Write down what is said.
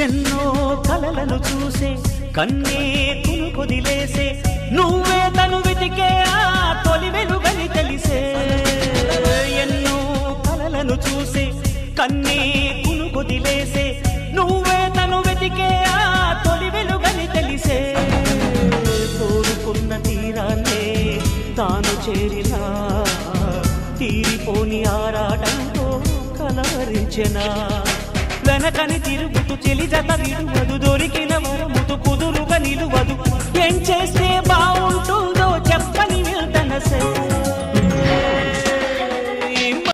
ఎన్నో కలలను చూసే కన్నే కొదిలేసే నువ్వే తను వెతికే ఆ తొలి వెలుగని తెలిసే ఎన్నో కలలను చూసే కన్నే కొదిలేసే నువ్వే తను వెతికే ఆ తొలి వెలుగని తెలిసే కోరుకున్న తీరాన్నే తాను చేరినా తీరిపోని ఆరాటంతో కలవరించెనా వెనకని తిరుగుతూ చెలి జత విడువదు దొరికిన వరముతు కుదురుగా నిలువదు ఏం చేస్తే బాగుంటుందో చెప్పని వెళ్తనసే